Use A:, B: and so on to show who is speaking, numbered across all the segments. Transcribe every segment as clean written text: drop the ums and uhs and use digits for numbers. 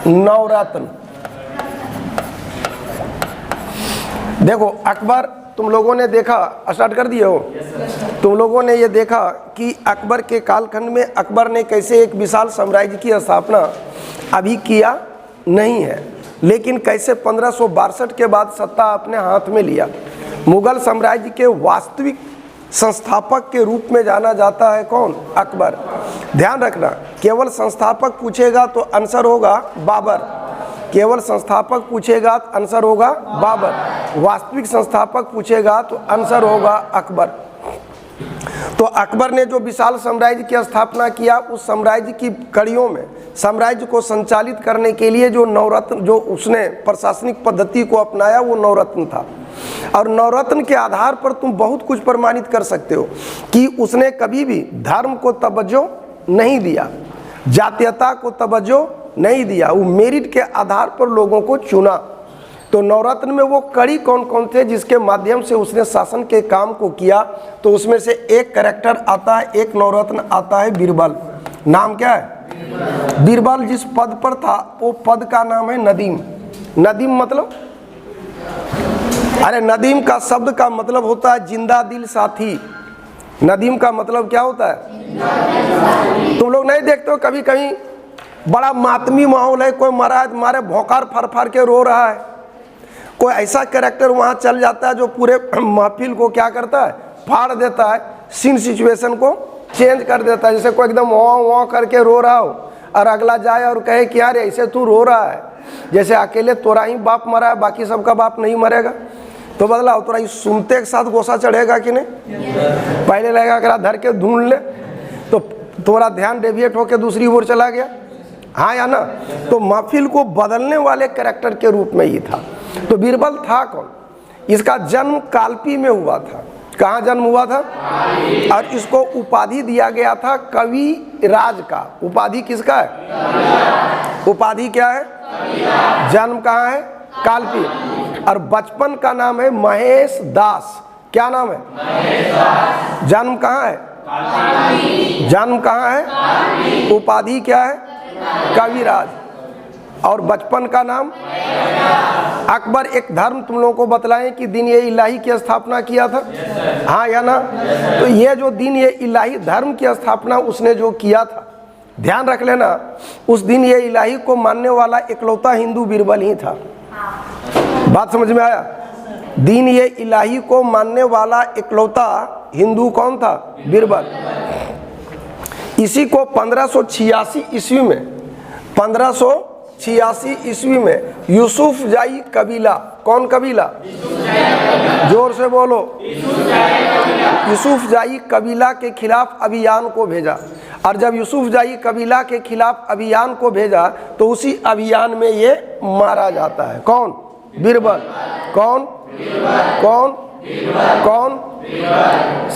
A: नवरत्न। देखो अकबर, तुम लोगों ने देखा, स्टार्ट कर दिए हो, तुम लोगों ने ये देखा कि अकबर के कालखंड में अकबर ने कैसे एक विशाल साम्राज्य की स्थापना अभी किया नहीं है, लेकिन कैसे 1562 के बाद सत्ता अपने हाथ में लिया। मुगल साम्राज्य के वास्तविक संस्थापक के रूप में जाना जाता है कौन? अकबर। ध्यान रखना, केवल संस्थापक पूछेगा तो आंसर होगा बाबर। केवल संस्थापक पूछेगा तो आंसर होगा बाबर। वास्तविक संस्थापक पूछेगा तो आंसर होगा अकबर। तो अकबर ने जो विशाल साम्राज्य की स्थापना किया, उस साम्राज्य की कड़ियों में साम्राज्य को संचालित करने के लिए जो नवरत्न, जो उसने प्रशासनिक पद्धति को अपनाया, वो नवरत्न था। और नवरत्न के आधार पर तुम बहुत कुछ प्रमाणित कर सकते हो कि उसने कभी भी धर्म को तवज्जो नहीं दिया, जातीयता को तवज्जो नहीं दिया, वो मेरिट के आधार पर लोगों को चुना। तो नवरत्न में वो कड़ी कौन कौन थे जिसके माध्यम से उसने शासन के काम को किया? तो उसमें से एक कैरेक्टर आता है, एक नवरत्न आता है बीरबल। नाम क्या है? बीरबल जिस पद पर था वो पद का नाम है नदीम। नदीम मतलब, अरे नदीम का शब्द का मतलब होता है जिंदा दिल साथी। नदीम का मतलब क्या होता है? तुम लोग नहीं देखते हो कभी कभी बड़ा मातमी माहौल है, कोई मरा है तुम्हारे भौंकार फर फर के रो रहा है, कोई ऐसा कैरेक्टर वहाँ चल जाता है जो पूरे महफिल को क्या करता है? फाड़ देता है, सीन सिचुएशन को चेंज कर देता है। जैसे कोई एकदम वाँ वाँ करके रो रहा हो और अगला जाए और कहे कि यार ऐसे तू रो रहा है, जैसे अकेले तोरा ही बाप मरा है, बाकी सबका बाप नहीं मरेगा। तो बदलाओ, तोरा ही सुनते के साथ गोसा चढ़ेगा कि नहीं? पहले लगेगा अगर धर के ढूंढ ले तो थोड़ा ध्यान डेविएट होकर दूसरी ओर चला गया, हाँ या ना? तो महफिल को बदलने वाले कैरेक्टर के रूप में ही था। तो बीरबल था कौन? इसका जन्म कालपी में हुआ था। कहाँ जन्म हुआ था? और इसको उपाधि दिया गया था कवि राज का। उपाधि किसका है? उपाधि क्या है? जन्म कहाँ है? कालपी। और बचपन का नाम है महेश दास। क्या नाम है? जन्म कहाँ है? जन्म कहाँ है? उपाधि क्या है? कविराज। और बचपन का नाम? अकबर एक धर्म तुम लोगों को बतलाएं कि दिन ये इलाही की स्थापना किया था, हाँ या ना? तो ये जो दिन ये इलाही धर्म की स्थापना उसने जो किया था, ध्यान रख लेना, उस दिन ये इलाही को मानने वाला इकलौता हिंदू बीरबल ही था। बात समझ में आया? दिन ये इलाही को मानने वाला इकलौता हिंदू कौन था? बीरबल। इसी को 1586 ईस्वी में 1586 ईस्वी में यूसुफ जाई कबीला, कौन कबीला? जोर से बोलो। यूसुफ जाई कबीला के खिलाफ अभियान को भेजा। और जब यूसुफ जाई कबीला के खिलाफ अभियान को भेजा तो उसी अभियान में ये मारा जाता है। कौन? बीरबल। कौन? कौन? कौन?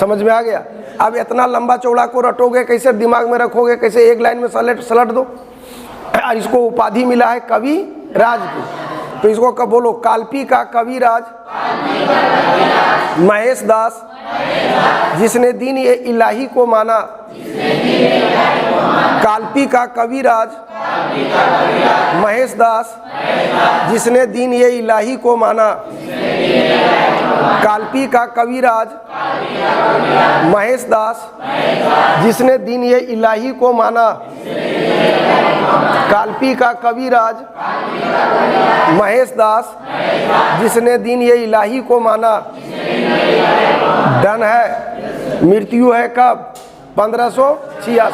A: समझ में आ गया? अब इतना लंबा चौड़ा को रटोगे कैसे, दिमाग में रखोगे कैसे? एक लाइन में सलट दो। और इसको उपाधि मिला है कवि राज की, तो इसको कब बोलो? कालपी का कवि राज महेश दास, जिसने दिन ये इलाही को माना। कालपी का कवि राज महेश दास, जिसने दिन ये इलाही को माना। कालपी का कविराज महेश दास, जिसने दिन ये इलाही को माना। कालपी का कविराज महेश दास, जिसने दिन ये इलाही को माना। डन है। मृत्यु है कब? 1586।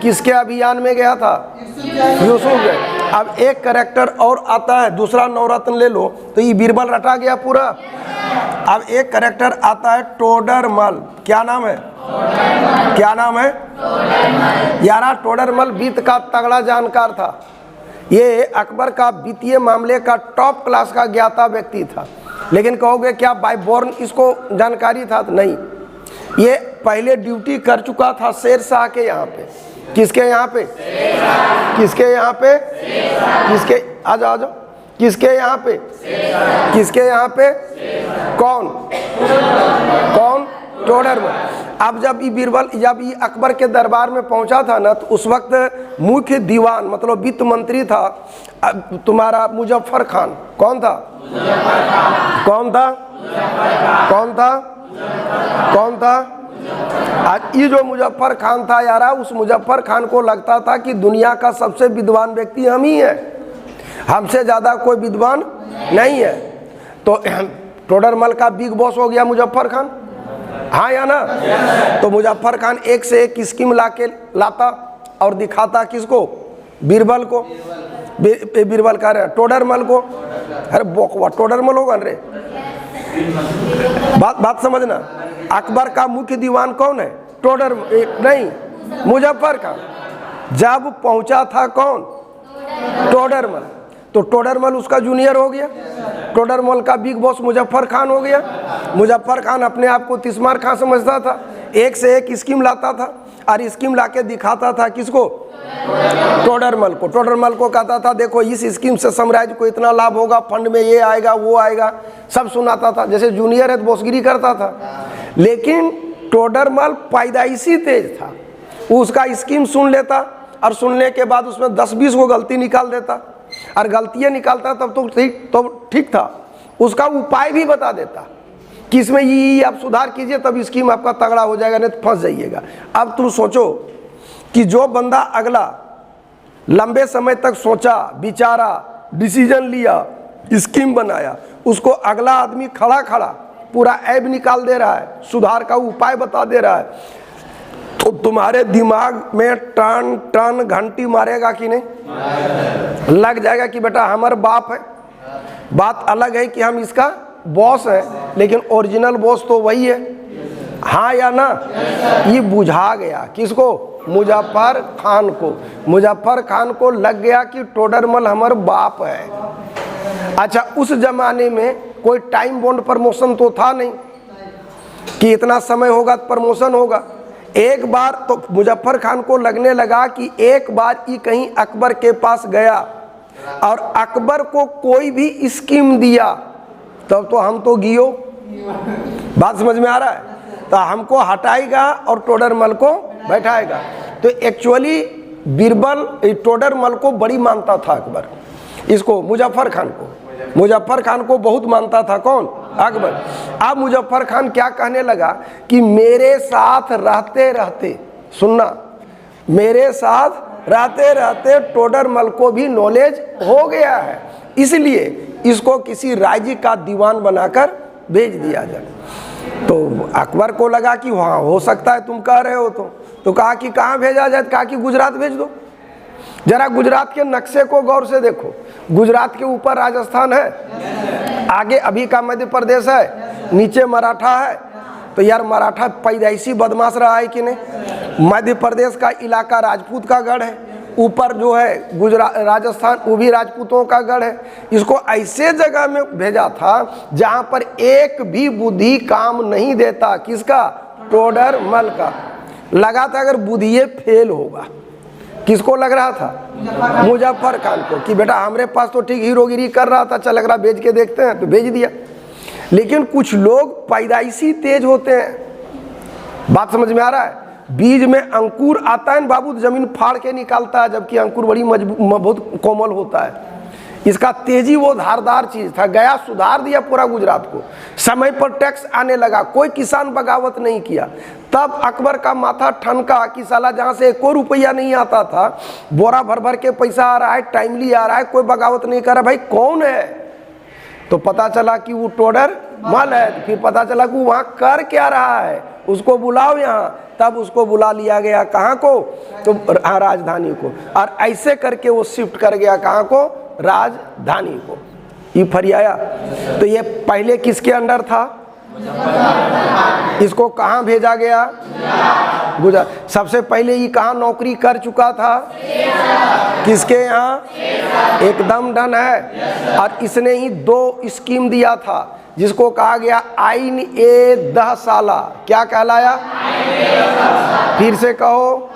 A: किसके अभियान में गया था? यूसुफ गए। अब एक कैरेक्टर और आता है, दूसरा नवरत्न ले लो तो ये बीरबल रटा गया पूरा। अब एक कैरेक्टर आता है टोडरमल। क्या नाम है? क्या नाम है? यारा टोडरमल वित्त का तगड़ा जानकार था। ये अकबर का वित्तीय मामले का टॉप क्लास का ज्ञाता व्यक्ति था। लेकिन कहोगे क्या बाय बॉर्न इसको जानकारी था? तो नहीं, ये पहले ड्यूटी कर चुका था शेरशाह के यहाँ पे। किसके यहाँ पे? किसके यहाँ पे? किसके? आ जाओ किसके यहाँ पे? किसके यहाँ पे? कौन? कौन? टोडरमल। अब जब ये बीरबल जब ये अकबर के दरबार में पहुंचा था ना, तो उस वक्त मुख्य दीवान मतलब वित्त मंत्री था तुम्हारा मुजफ्फर खान। कौन था? कौन था? कौन था? कौन था? आज ये जो मुजफ्फर खान था यार, उस मुजफ्फर खान को लगता था कि दुनिया का सबसे विद्वान व्यक्ति हम ही है, हमसे ज्यादा कोई विद्वान नहीं है। तो टोडरमल का बिग बॉस हो गया मुजफ्फर खान, हाँ या ना? तो मुजफ्फर खान एक से एक स्कीम लाता और दिखाता किसको? बीरबल को। बीरबल कह रहे टोडरमल को। अरे बोकवा टोडरमल होगा रे, बात समझना। अकबर का मुख्य दीवान कौन है? नहीं, मुजफ्फर खान। जब पहुंचा था कौन? टोडरमल। तो टोडरमल उसका जूनियर हो गया, टोडरमल का बिग बॉस मुजफ्फर खान हो गया। मुजफ्फर खान अपने आप को तिस्मार खान समझता था, एक से एक स्कीम लाता था और स्कीम लाके दिखाता था किसको? टोडरमल को। टोडरमल को कहता था देखो इस स्कीम से साम्राज्य को इतना लाभ होगा, फंड में ये आएगा वो आएगा, सब सुनाता था। जैसे जूनियर है तो बॉसगिरी करता था। लेकिन टोडरमल पैदाइशी तेज था, वो उसका स्कीम सुन लेता और सुनने के बाद उसमें 10-20 को गलती निकाल देता, और गलतियां निकालता तब तो ठीक था, उसका उपाय भी बता देता कि इसमें ये आप सुधार कीजिए तब स्कीम आपका तगड़ा हो जाएगा, नहीं तो फंस जाइएगा। अब तुम सोचो कि जो बंदा अगला लंबे समय तक सोचा विचारा, डिसीजन लिया, स्कीम बनाया, उसको अगला आदमी खड़ा खड़ा पूरा ऐब निकाल दे रहा है, सुधार का उपाय बता दे रहा है, तो तुम्हारे दिमाग में टन टन घंटी मारेगा कि नहीं? लग जाएगा कि बेटा हमारा बाप है। बात अलग है कि हम इसका बॉस है, लेकिन ओरिजिनल बॉस तो वही है, हाँ या ना? ये बुझा गया किसको? मुजफ्फर खान को। मुजफ्फर खान को लग गया कि टोडरमल हमारा बाप है। अच्छा, उस जमाने में कोई टाइम बॉन्ड प्रमोशन तो था नहीं कि इतना समय होगा तो प्रमोशन होगा। एक बार तो मुजफ्फर खान को लगने लगा कि एक बार ये कहीं अकबर के पास गया और अकबर को कोई भी स्कीम दिया तब तो हम तो गियो, बात समझ में आ रहा है? तो हमको हटाएगा और टोडरमल को बैठाएगा। तो एक्चुअली बीरबल टोडरमल को बड़ी मानता था अकबर, इसको मुजफ्फर खान को। मुजफ्फर खान को बहुत मानता था कौन? अकबर। अब मुजफ्फर खान क्या कहने लगा कि मेरे साथ रहते रहते, सुनना, मेरे साथ रहते रहते टोडरमल को भी नॉलेज हो गया है, इसलिए इसको किसी राज्य का दीवान बनाकर भेज दिया जाए। तो अकबर को लगा कि वहाँ हो सकता है तुम कह रहे हो, तो कहा कि कहाँ भेजा जाए? कहा कि गुजरात भेज दो। जरा गुजरात के नक्शे को गौर से देखो, गुजरात के ऊपर राजस्थान है, आगे अभी का मध्य प्रदेश है, नीचे मराठा है। तो यार मराठा पैदाइशी बदमाश रहा है कि नहीं? मध्य प्रदेश का इलाका राजपूत का गढ़ है, ऊपर जो है गुजरात राजस्थान वो भी राजपूतों का गढ़ है। इसको ऐसे जगह में भेजा था जहां पर एक भी बुद्धि काम नहीं देता। किसका? टोडरमल का। लगा था अगर बुद्धि फेल होगा। किसको लग रहा था? मुजफ्फर खान को, कि बेटा हमारे पास तो ठीक हीरोगिरी कर रहा था, चल अगर भेज के देखते हैं, तो भेज दिया। लेकिन कुछ लोग पैदाइशी तेज होते हैं, बात समझ में आ रहा है? बीज में अंकुर आता है बाबू, जमीन फाड़ के निकालता है, जबकि अंकुर बड़ी बहुत कोमल होता है। इसका तेजी वो धारदार चीज था। गया सुधार दिया पूरा गुजरात को, समय पर टैक्स आने लगा, कोई किसान बगावत नहीं किया। तब अकबर का माथा ठनका कि साला जहां से 1 रुपया नहीं आता था, बोरा भर भर के पैसा आ रहा है, टाइमली आ रहा है, कोई बगावत नहीं कर रहा, भाई कौन है? तो पता चला कि वो टोडरमल है। फिर पता चला कि वहां कर क्या रहा है, उसको बुलाओ यहाँ। तब उसको बुला लिया गया, कहाँ को? तो राजधानी को। और ऐसे करके वो शिफ्ट कर गया कहाँ को? राजधानी को। ये फरियाया। तो ये पहले किसके अंडर था? इसको कहाँ भेजा गया? गुजरात। सबसे पहले ये कहाँ नौकरी कर चुका था? किसके यहाँ? एकदम डन है। और इसने ही 2 स्कीम दिया था, जिसको कहा गया आईन ए 10 साला। क्या कहलाया? फिर से कहो।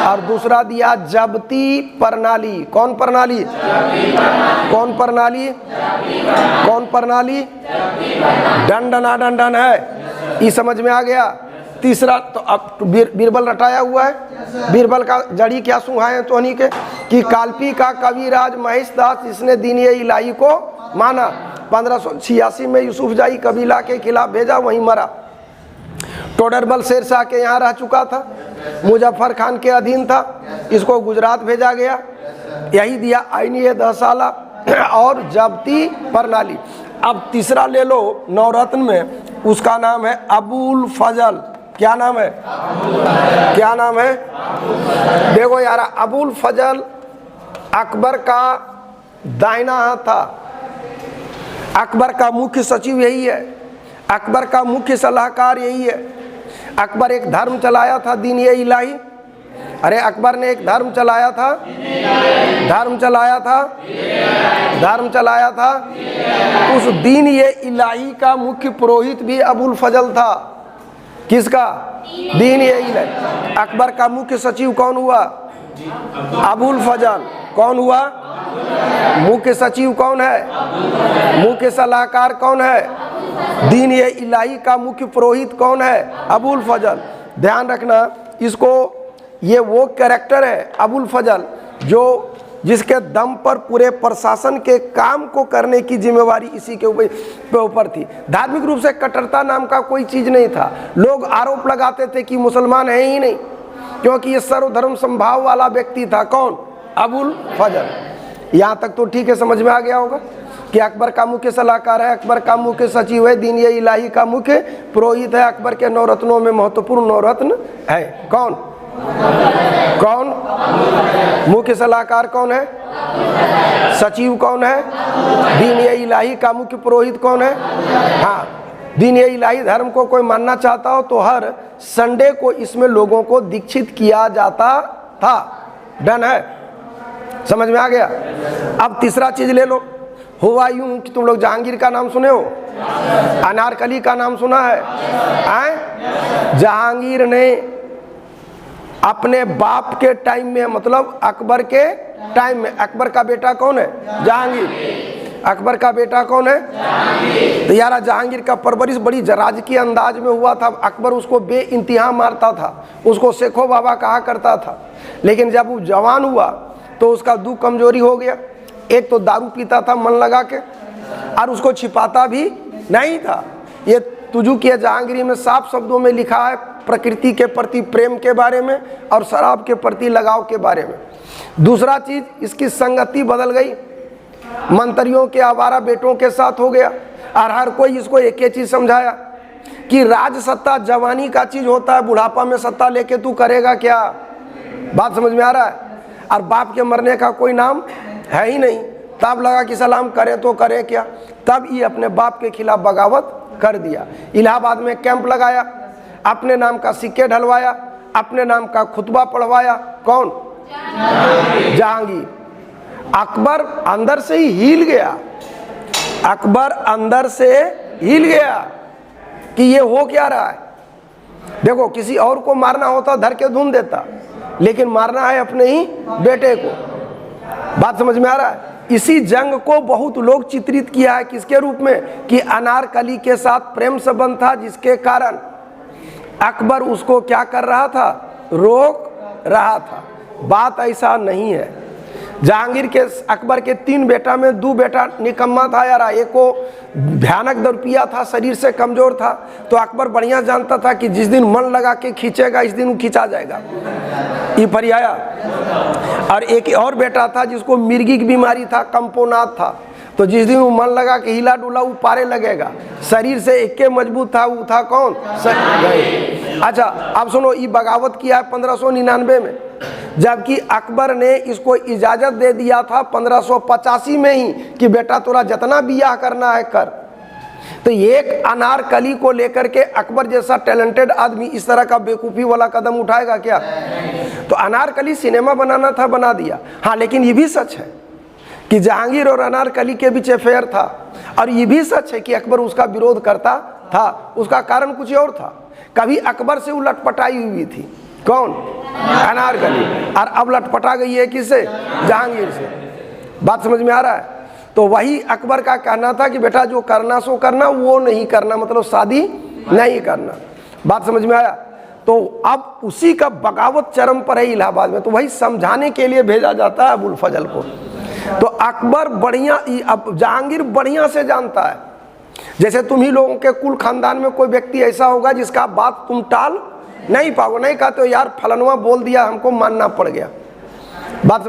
A: और दूसरा दिया जब्ती प्रणाली। कौन प्रणाली? कौन प्रणाली? कौन प्रणाली? दंडना दंडन है। ये समझ में आ गया। तीसरा तो अब बीरबल रटाया हुआ है। बीरबल का जड़ी क्या सुहाए तो नहीं के कि काल्पी का कविराज महेश दास इसने दीन इलाही को माना। 1586 में यूसुफ जाई कबीला के खिलाफ भेजा, वहीं मरा। टोडरबल शेरशाह के यहाँ रह चुका था, मुजफ्फर खान के अधीन था, इसको गुजरात भेजा गया। यही दिया आईनी 10 साला और जब्ती प्रणाली। अब तीसरा ले लो नवरत्न में, उसका नाम है अबुल फजल। क्या नाम है? क्या नाम है? देखो यार, अबुल फजल अकबर का दाहिना हाथ था। अकबर का मुख्य सचिव यही है, अकबर का मुख्य सलाहकार यही है। अकबर एक धर्म चलाया था दीन इलाही। अरे अकबर ने एक धर्म चलाया था, धर्म चलाया था, धर्म चलाया था। उस दीन इलाही का मुख्य पुरोहित भी अबुल फजल था। किसका? दीन इलाही। अकबर का मुख्य सचिव कौन हुआ? अबुल फजल। कौन हुआ? मुख्य सचिव कौन है? मुख्य सलाहकार कौन है? दीन इलाही का मुख्य पुरोहित कौन है? अबुल फजल। ध्यान रखना, इसको ये वो कैरेक्टर है अबुल फजल जो जिसके दम पर पूरे प्रशासन के काम को करने की जिम्मेवारी इसी के ऊपर थी। धार्मिक रूप से कट्टरता नाम का कोई चीज नहीं था। लोग आरोप लगाते थे कि मुसलमान है ही नहीं, क्योंकि ये सर्वधर्म संभाव वाला व्यक्ति था। कौन? अबुल फजल। यहाँ तक तो ठीक है, समझ में आ गया होगा कि अकबर का मुख्य सलाहकार है, अकबर का मुख्य सचिव है, दीन इलाही का मुख्य पुरोहित है, अकबर के 9 रत्नों में महत्वपूर्ण 9 रत्न है। कौन? कौन? मुख्य सलाहकार कौन है? सचिव कौन है? दीन इलाही का मुख्य पुरोहित कौन है? हाँ, दीन इलाही धर्म को कोई मानना चाहता हो तो हर संडे को इसमें लोगों को दीक्षित किया जाता था। डन है? समझ में आ गया। अब तीसरा चीज ले लो। हुआ यूं कि तुम लोग जहांगीर का नाम सुने हो, अनारकली का नाम सुना है? जहांगीर ने अपने बाप के टाइम में, मतलब अकबर के टाइम में, अकबर का बेटा कौन है? जहांगीर। अकबर का बेटा कौन है? तो यार जहांगीर का परवरिश बड़ी राजकीय अंदाज में हुआ था। अकबर उसको बेइंतहा मारता था, उसको शेखो बाबा कहा करता था। लेकिन जब वो जवान हुआ तो उसका दुख कमजोरी हो गया। एक तो दारू पीता था मन लगा के, और उसको छिपाता भी नहीं था। ये तुजू की जहांगीरी में साफ शब्दों में लिखा है प्रकृति के प्रति प्रेम के बारे में और शराब के प्रति लगाव के बारे में। दूसरा चीज, इसकी संगति बदल गई, मंत्रियों के आवारा बेटों के साथ हो गया। और हर कोई इसको एक ही चीज समझाया कि राज सत्ता जवानी का चीज होता है, बुढ़ापा में सत्ता लेके तू करेगा क्या? बात समझ में आ रहा है? और बाप के मरने का कोई नाम है ही नहीं। तब लगा कि सलाम करे तो करे क्या, तब ये अपने बाप के खिलाफ बगावत कर दिया। इलाहाबाद में कैंप लगाया, अपने नाम का सिक्के ढलवाया, अपने नाम का खुतबा पढ़वाया। कौन? जहांगीर। अकबर अंदर से ही हिल गया, अकबर अंदर से हिल गया कि ये हो क्या रहा है। देखो, किसी और को मारना होता धर के धूम देता, लेकिन मारना है अपने ही बेटे को। बात समझ में आ रहा है? इसी जंग को बहुत लोग चित्रित किया है किसके रूप में कि अनारकली के साथ प्रेम संबंध था, जिसके कारण अकबर उसको क्या कर रहा था? रोक रहा था। बात ऐसा नहीं है। जहांगीर के अकबर के 3 बेटा में 2 बेटा निकम्मा था यार। एक को भयानक दर्पिया था, शरीर से कमजोर था, तो अकबर बढ़िया जानता था कि जिस दिन मन लगा के खींचेगा इस दिन वो खींचा जाएगा, ये फरियाया। और एक और बेटा था जिसको मिर्गी की बीमारी था, कंपोनाथ था, तो जिस दिन वो मन लगा कि हिला डुला वो पारे लगेगा। शरीर से एक के मजबूत था, वो था कौन? अच्छा, अब सुनो, ये बगावत किया है 1599 में, जबकि अकबर ने इसको इजाजत दे दिया था 1585 में ही कि बेटा तोरा जितना बियाह करना है कर। तो एक अनारकली को लेकर के अकबर जैसा टैलेंटेड आदमी इस तरह का बेवकूफ़ी वाला कदम उठाएगा क्या? तो अनारकली सिनेमा बनाना था, बना दिया। हाँ, लेकिन ये भी सच है कि जहांगीर और अनारकली के बीच अफेयर था, और ये भी सच है कि अकबर उसका विरोध करता था। उसका कारण कुछ और था। कभी अकबर से वो लटपटाई हुई थी, कौन? अनारकली, और अब लटपटा गई है किससे? जहांगीर से। बात समझ में आ रहा है? तो वही अकबर का कहना था कि बेटा जो करना सो करना, वो नहीं करना, मतलब शादी नहीं करना। बात समझ में आया? तो अब उसी का बगावत चरम पर है इलाहाबाद में, तो वही समझाने के लिए भेजा जाता है अबुल फजल को। तो अकबर बढ़िया, अब जहांगीर बढ़िया से जानता है, जैसे तुम ही लोगों के कुल खानदान में कोई व्यक्ति ऐसा होगा जिसका बात तुम टाल नहीं पाओगे, नहीं कहते हो यार फलनवा बोल दिया हमको मानना पड़ गया। बात